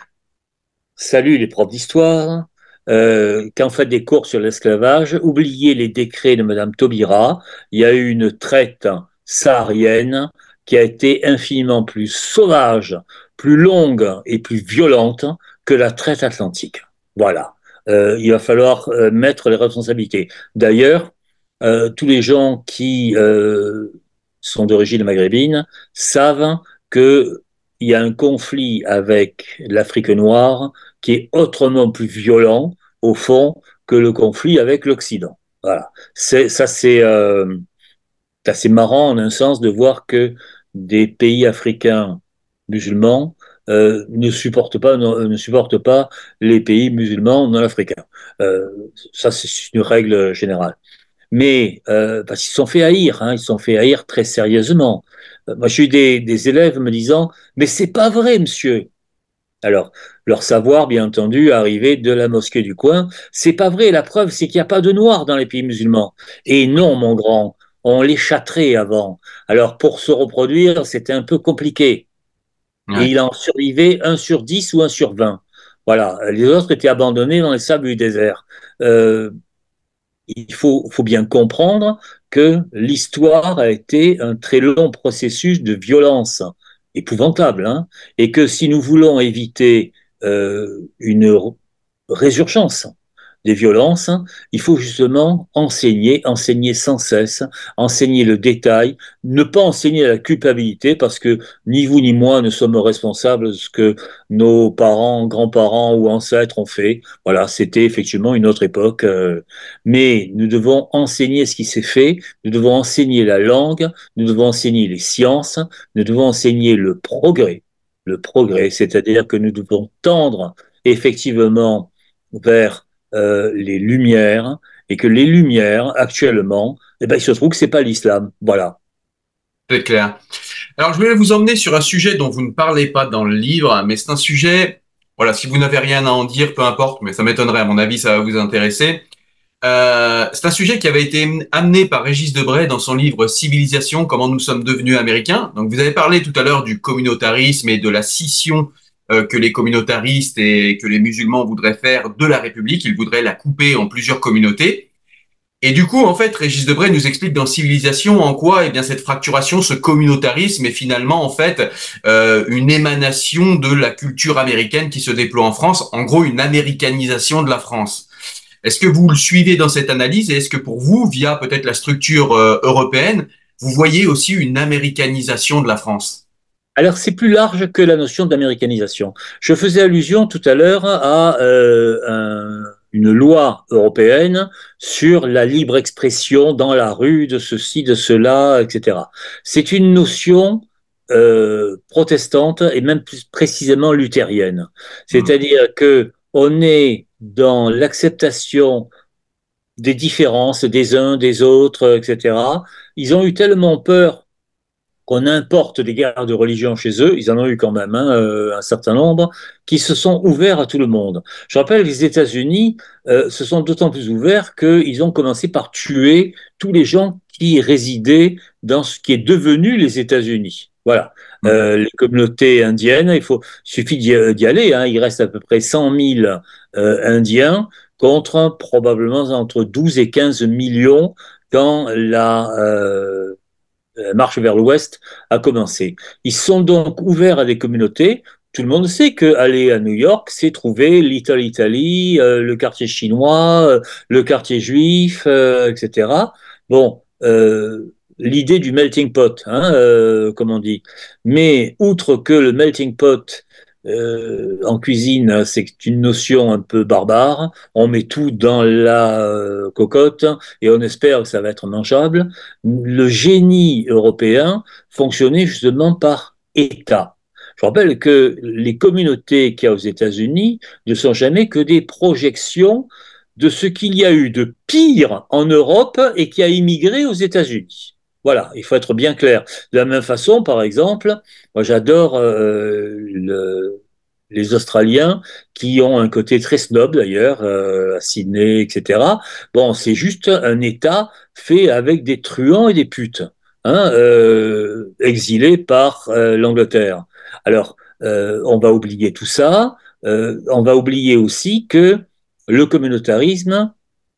salut les profs d'histoire, quand vous faites des cours sur l'esclavage, oubliez les décrets de Madame Taubira, il y a eu une traite saharienne qui a été infiniment plus sauvage, plus longue et plus violente que la traite atlantique. Voilà. Il va falloir mettre les responsabilités. D'ailleurs, tous les gens qui sont d'origine maghrébine savent qu'il y a un conflit avec l'Afrique noire qui est autrement plus violent, au fond, que le conflit avec l'Occident. Voilà. C'est assez marrant, en un sens, de voir que des pays africains musulmans ne supportent pas les pays musulmans non africains. Euh, Ça, c'est une règle générale. Mais parce qu'ils se sont fait haïr, hein, ils se sont fait haïr très sérieusement. Moi, j'ai eu des élèves me disant, mais c'est pas vrai, monsieur. Alors, leur savoir, bien entendu, arrivé de la mosquée du coin, c'est pas vrai. La preuve, c'est qu'il n'y a pas de noirs dans les pays musulmans. Et non, mon grand, on les châtrait avant. Alors, pour se reproduire, c'était un peu compliqué. Et ouais, il en survivait un sur 10 ou un sur 20. Voilà. Les autres étaient abandonnés dans les sables du désert. Euh, faut bien comprendre que l'histoire a été un très long processus de violence épouvantable, hein, et que si nous voulons éviter une résurgence des violences, il faut justement enseigner sans cesse, enseigner le détail, ne pas enseigner la culpabilité parce que ni vous ni moi ne sommes responsables de ce que nos parents, grands-parents ou ancêtres ont fait. Voilà, c'était effectivement une autre époque. Mais nous devons enseigner ce qui s'est fait, nous devons enseigner la langue, nous devons enseigner les sciences, nous devons enseigner le progrès, c'est-à-dire que nous devons tendre effectivement vers les Lumières, et que les Lumières, actuellement, eh ben, il se trouve que c'est pas l'islam. Voilà. C'est clair. Alors, je voulais vous emmener sur un sujet dont vous ne parlez pas dans le livre, mais c'est un sujet, voilà, si vous n'avez rien à en dire, peu importe, mais ça m'étonnerait, à mon avis, ça va vous intéresser. C'est un sujet qui avait été amené par Régis Debray dans son livre Civilisation, comment nous sommes devenus américains. Donc, vous avez parlé tout à l'heure du communautarisme et de la scission que les communautaristes et que les musulmans voudraient faire de la République. Ils voudraient la couper en plusieurs communautés. Et du coup, en fait, Régis Debray nous explique dans Civilisation en quoi, eh bien, cette fracturation, ce communautarisme est finalement, en fait, une émanation de la culture américaine qui se déploie en France. En gros, une américanisation de la France. Est-ce que vous le suivez dans cette analyse et est-ce que pour vous, via peut-être la structure européenne, vous voyez aussi une américanisation de la France? Alors, c'est plus large que la notion d'américanisation. Je faisais allusion tout à l'heure à une loi européenne sur la libre expression dans la rue, de ceci, de cela, etc. C'est une notion protestante et même plus précisément luthérienne. Hmm. C'est-à-dire que on est dans l'acceptation des différences des uns, des autres, etc. Ils ont eu tellement peur qu'on importe des guerres de religion chez eux, ils en ont eu quand même hein, un certain nombre, qui se sont ouverts à tout le monde. Je rappelle que les États-Unis se sont d'autant plus ouverts qu'ils ont commencé par tuer tous les gens qui résidaient dans ce qui est devenu les États-Unis. Voilà. Hmm. Les communautés indiennes, il suffit d'y aller, hein, il reste à peu près 100 000 Indiens contre probablement entre 12 et 15 millions quand la marche vers l'Ouest a commencé. Ils sont donc ouverts à des communautés. Tout le monde sait qu'aller à New York, c'est trouver Little Italy, le quartier chinois, le quartier juif, etc. Bon, l'idée du melting pot, hein, comme on dit. Mais outre que le melting pot en cuisine, c'est une notion un peu barbare. On met tout dans la cocotte et on espère que ça va être mangeable. Le génie européen fonctionnait justement par État. Je rappelle que les communautés qu'il y a aux États-Unis ne sont jamais que des projections de ce qu'il y a eu de pire en Europe et qui a immigré aux États-Unis. Voilà, il faut être bien clair. De la même façon, par exemple, moi j'adore les Australiens qui ont un côté très snob d'ailleurs, à Sydney, etc. Bon, c'est juste un État fait avec des truands et des putes, hein, exilés par l'Angleterre. Alors, on va oublier tout ça. On va oublier aussi que le communautarisme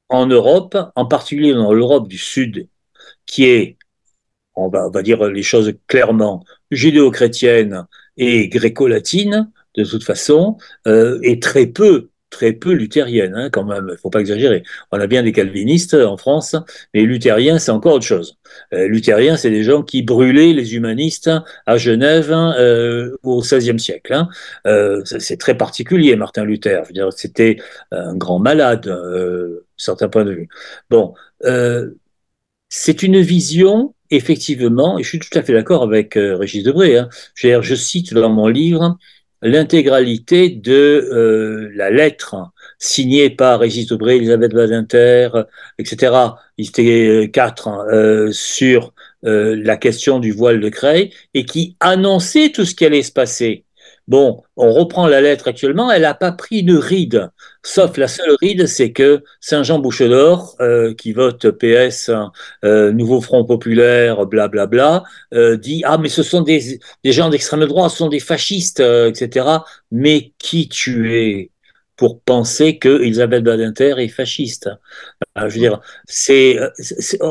en Europe, en particulier dans l'Europe du Sud, qui est on va dire les choses clairement, judéo-chrétienne et gréco-latine, de toute façon, et très peu luthérienne, hein, quand même, il ne faut pas exagérer. On a bien des calvinistes en France, mais luthériens, c'est encore autre chose. Luthériens, c'est des gens qui brûlaient les humanistes à Genève au XVIe siècle. Hein. C'est très particulier, Martin Luther. Je veux dire, c'était un grand malade, certains points de vue. Bon, c'est une vision, effectivement, et je suis tout à fait d'accord avec Régis Debray. Hein. Je cite dans mon livre l'intégralité de la lettre signée par Régis Debray, Elisabeth Badinter, etc. Ils étaient quatre hein, sur la question du voile de Creil et qui annonçait tout ce qui allait se passer. Bon, on reprend la lettre actuellement, elle n'a pas pris une ride, sauf la seule ride, c'est que Saint-Jean-Bouche-d'Or, qui vote PS, Nouveau Front Populaire, blablabla, dit ah mais ce sont des gens d'extrême droite, ce sont des fascistes, etc. Mais qui tu es pour penser que Elisabeth Badinter est fasciste? Je veux dire,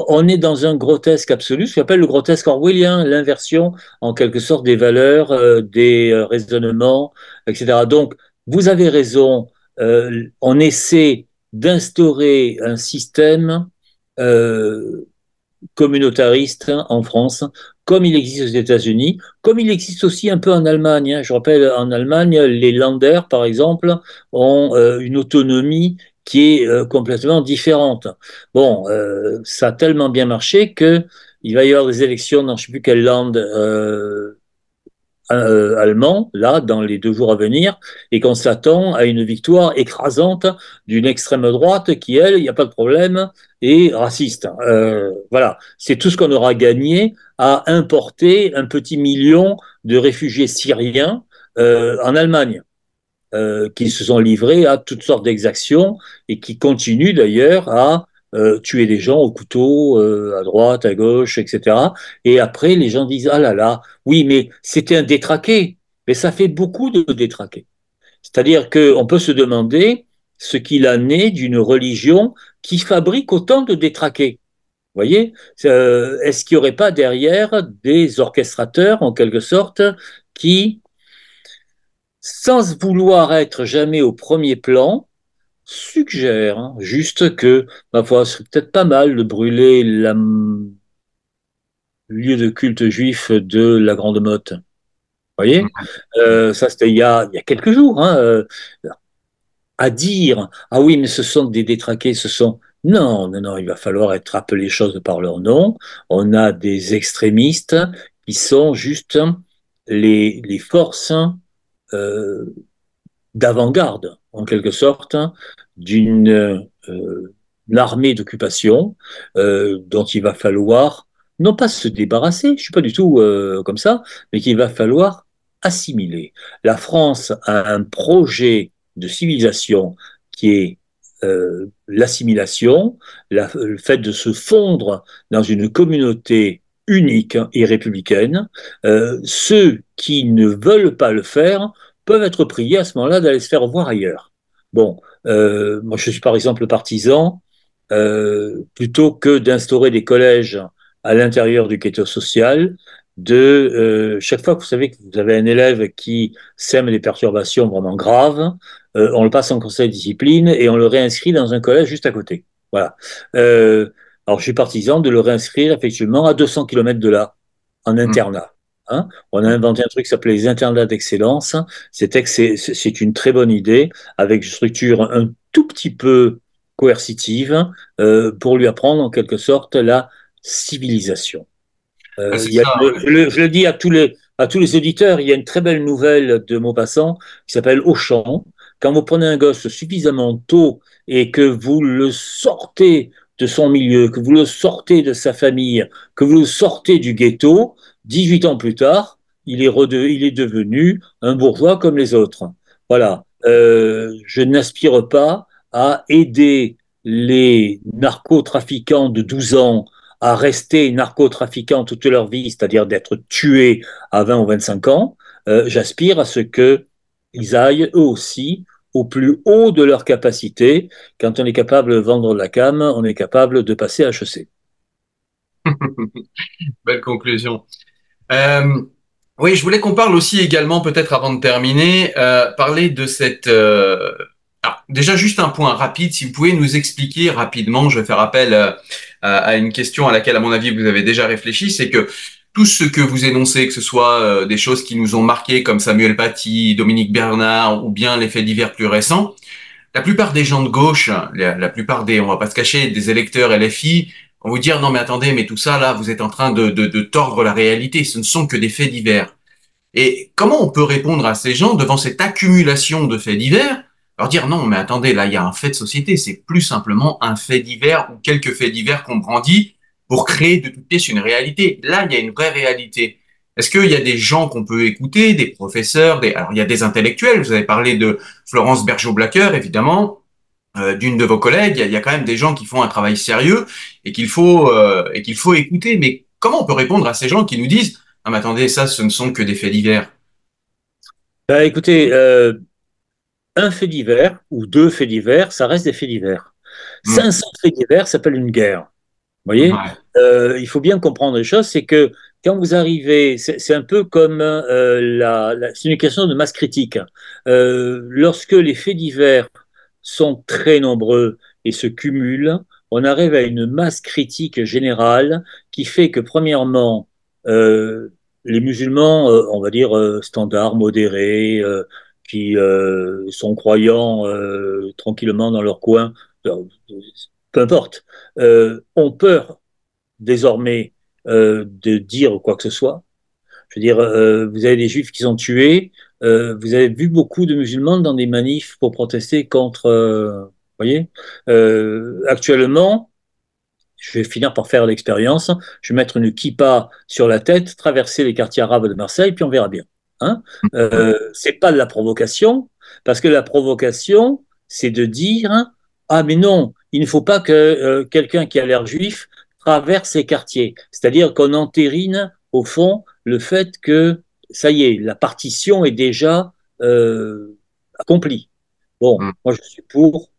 on est dans un grotesque absolu, ce qu'on appelle le grotesque orwellien, l'inversion en quelque sorte des valeurs, des raisonnements, etc. Donc, vous avez raison, on essaie d'instaurer un système euh, communautariste en France, comme il existe aux États-Unis, comme il existe aussi un peu en Allemagne. Hein. Je rappelle, en Allemagne, les Länder, par exemple, ont une autonomie qui est complètement différente. Bon, ça a tellement bien marché que il va y avoir des élections dans je ne sais plus quelle land allemand, là, dans les 2 jours à venir, et qu'on s'attend à une victoire écrasante d'une extrême droite qui, elle, il n'y a pas de problème, est raciste. Voilà, c'est tout ce qu'on aura gagné à importer un petit million de réfugiés syriens en Allemagne. Qui se sont livrés à toutes sortes d'exactions et qui continuent d'ailleurs à tuer des gens au couteau, à droite, à gauche, etc. Et après, les gens disent, ah là là, oui, mais c'était un détraqué. Mais ça fait beaucoup de détraqués. C'est-à-dire qu'on peut se demander ce qu'il en est d'une religion qui fabrique autant de détraqués. Vous voyez, est-ce qu'il n'y aurait pas derrière des orchestrateurs, en quelque sorte, qui, sans vouloir être jamais au premier plan, suggère juste que, ma foi, ce serait peut-être pas mal de brûler le lieu de culte juif de la Grande Motte. Vous voyez, ça c'était il y a quelques jours. À dire, ah oui, mais ce sont des détraqués, ce sont... Non, non, non, il va falloir être appelé les choses par leur nom. On a des extrémistes qui sont juste les forces euh, d'avant-garde, en quelque sorte, d'une armée d'occupation dont il va falloir, non pas se débarrasser, je ne suis pas du tout comme ça, mais qu'il va falloir assimiler. La France a un projet de civilisation qui est l'assimilation, le fait de se fondre dans une communauté unique et républicaine. Ceux qui ne veulent pas le faire peuvent être priés à ce moment-là d'aller se faire voir ailleurs. Bon, moi je suis par exemple partisan, plutôt que d'instaurer des collèges à l'intérieur du ghetto social, de chaque fois que vous savez que vous avez un élève qui sème des perturbations vraiment graves, on le passe en conseil de discipline et on le réinscrit dans un collège juste à côté. Voilà. Alors je suis partisan de le réinscrire effectivement à 200 kilomètres de là, en internat. Hein. On a inventé un truc qui s'appelait les internats d'excellence. C'est une très bonne idée, avec une structure un tout petit peu coercitive, pour lui apprendre en quelque sorte la civilisation. C'est ça, ouais. Je le dis à tous les auditeurs, il y a une très belle nouvelle de Maupassant qui s'appelle Auchan. Quand vous prenez un gosse suffisamment tôt et que vous le sortez de son milieu, que vous le sortez de sa famille, que vous le sortez du ghetto, 18 ans plus tard, il est devenu un bourgeois comme les autres. Voilà. Je n'aspire pas à aider les narcotrafiquants de 12 ans à rester narcotrafiquants toute leur vie, c'est-à-dire d'être tués à 20 ou 25 ans. J'aspire à ce qu'ils aillent eux aussi au plus haut de leur capacité. Quand on est capable de vendre de la cam, on est capable de passer à HEC. Belle conclusion. Euh, oui, je voulais qu'on parle aussi également, peut-être avant de terminer, parler de cette... Alors, déjà, juste un point rapide, si vous pouvez nous expliquer rapidement, je vais faire appel à une question à laquelle, à mon avis, vous avez déjà réfléchi, c'est que tout ce que vous énoncez, que ce soit des choses qui nous ont marqué comme Samuel Paty, Dominique Bernard, ou bien les faits divers plus récents, la plupart des gens de gauche, la plupart des, on va pas se cacher, des électeurs LFI, vont vous dire non mais attendez, mais tout ça là, vous êtes en train de tordre la réalité, ce ne sont que des faits divers. Et comment on peut répondre à ces gens devant cette accumulation de faits divers? Leur dire non mais attendez, là il y a un fait de société, c'est plus simplement un fait divers ou quelques faits divers qu'on brandit pour créer de toutes pièces une réalité. Là il y a une vraie réalité. Est-ce qu'il y a des gens qu'on peut écouter, des professeurs, alors il y a des intellectuels, vous avez parlé de Florence Bergeau-Blacker, évidemment, d'une de vos collègues, il y a quand même des gens qui font un travail sérieux et qu'il faut écouter. Mais comment on peut répondre à ces gens qui nous disent ah mais attendez, ça, ce ne sont que des faits divers. Ben, écoutez, un fait divers ou 2 faits divers, ça reste des faits divers. Hmm. 500 faits divers s'appelle une guerre. Vous voyez, Ouais. il faut bien comprendre les choses, c'est que quand vous arrivez, c'est un peu comme c'est une question de masse critique. Lorsque les faits divers sont très nombreux et se cumulent, on arrive à une masse critique générale qui fait que, premièrement, euh, les musulmans, on va dire standards, modérés, qui sont croyants tranquillement dans leur coin, peu importe, ont peur désormais de dire quoi que ce soit. Je veux dire, vous avez des juifs qui sont tués. Vous avez vu beaucoup de musulmans dans des manifs pour protester contre. Vous voyez, actuellement, je vais finir par faire l'expérience. Je vais mettre une kippa sur la tête, traverser les quartiers arabes de Marseille, puis on verra bien. Hein, c'est pas de la provocation, parce que la provocation, c'est de dire ah mais non, il ne faut pas que quelqu'un qui a l'air juif traverse ces quartiers. C'est-à-dire qu'on entérine au fond le fait que ça y est, la partition est déjà accomplie. Bon, Mm. moi je suis pour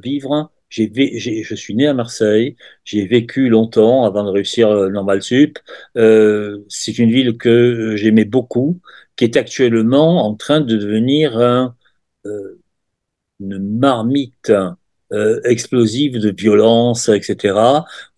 vivre. Je suis né à Marseille, j'ai vécu longtemps avant de réussir Normal Sup. C'est une ville que j'aimais beaucoup, qui est actuellement en train de devenir euh, une marmite explosive de violence, etc.,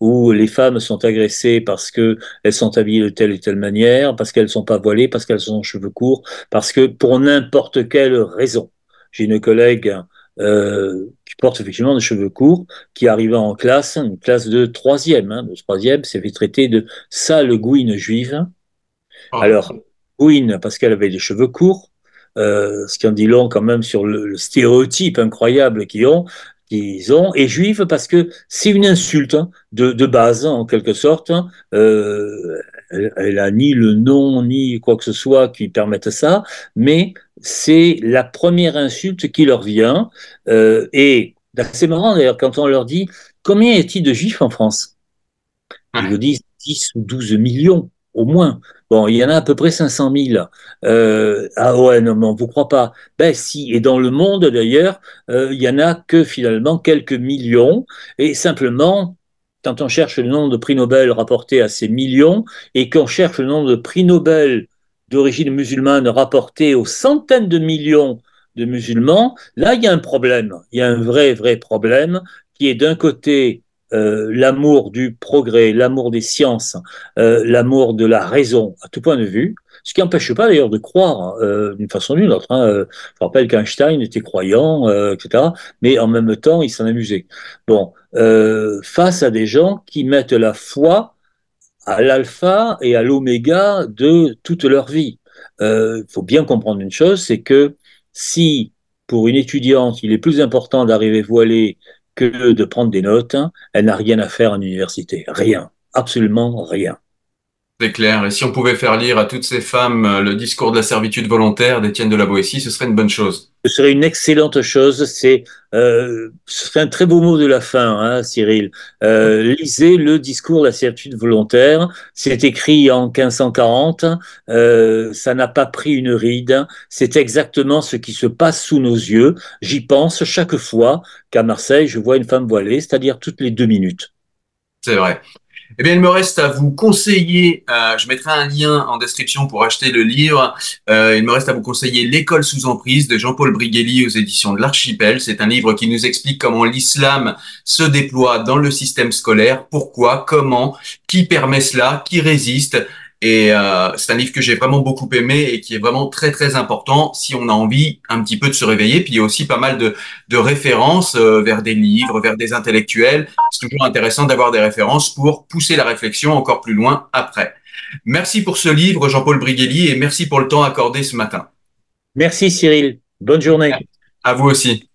où les femmes sont agressées parce qu'elles sont habillées de telle et telle manière, parce qu'elles ne sont pas voilées, parce qu'elles ont cheveux courts, parce que pour n'importe quelle raison. J'ai une collègue qui porte effectivement des cheveux courts, qui arriva en classe, une classe de troisième, de troisième, s'est fait traiter de sale gouine juive. Oh là là. Alors, Gwyn, parce qu'elle avait les cheveux courts, ce qui en dit long quand même sur le stéréotype incroyable qu'ils ont, et juive parce que c'est une insulte de base, en quelque sorte. Elle a ni le nom, ni quoi que ce soit qui permette ça, mais c'est la première insulte qui leur vient. Et c'est marrant d'ailleurs quand on leur dit combien y a-t-il de juifs en France? Ils vous Ouais. disent 10 ou 12 millions, au moins. Bon, il y en a à peu près 500 000. Ah ouais, non, mais on ne vous croit pas. Ben si, et dans le monde d'ailleurs, il y en a que finalement quelques millions. Et simplement, quand on cherche le nombre de prix Nobel rapportés à ces millions, et qu'on cherche le nombre de prix Nobel d'origine musulmane rapportés aux centaines de millions de musulmans, là, il y a un problème. Il y a un vrai, vrai problème qui est d'un côté l'amour du progrès, l'amour des sciences, l'amour de la raison à tout point de vue, ce qui n'empêche pas d'ailleurs de croire d'une façon ou d'une autre. Je rappelle qu'Einstein était croyant, etc., mais en même temps, il s'en amusait. Bon, face à des gens qui mettent la foi à l'alpha et à l'oméga de toute leur vie. Il faut bien comprendre une chose, c'est que si pour une étudiante, il est plus important d'arriver voilée que de prendre des notes, elle n'a rien à faire en université. Rien. Absolument rien. C'est clair. Et si on pouvait faire lire à toutes ces femmes le discours de la servitude volontaire d'Étienne de la Boétie, ce serait une bonne chose. Ce serait une excellente chose. Ce serait un très beau mot de la fin, Cyril. Lisez le discours de la servitude volontaire. C'est écrit en 1540. Ça n'a pas pris une ride. C'est exactement ce qui se passe sous nos yeux. J'y pense chaque fois qu'à Marseille, je vois une femme voilée, c'est-à-dire toutes les 2 minutes. C'est vrai. Eh bien, il me reste à vous conseiller, je mettrai un lien en description pour acheter le livre. Il me reste à vous conseiller L'école sous emprise de Jean-Paul Brigelli aux éditions de l'Archipel. C'est un livre qui nous explique comment l'islam se déploie dans le système scolaire, pourquoi, comment, qui permet cela, qui résiste. Et c'est un livre que j'ai vraiment beaucoup aimé et qui est vraiment très très important si on a envie un petit peu de se réveiller. Puis il y a aussi pas mal de références vers des livres, vers des intellectuels. C'est toujours intéressant d'avoir des références pour pousser la réflexion encore plus loin après. Merci pour ce livre, Jean-Paul Brigelli, et merci pour le temps accordé ce matin. Merci Cyril. Bonne journée. À vous aussi.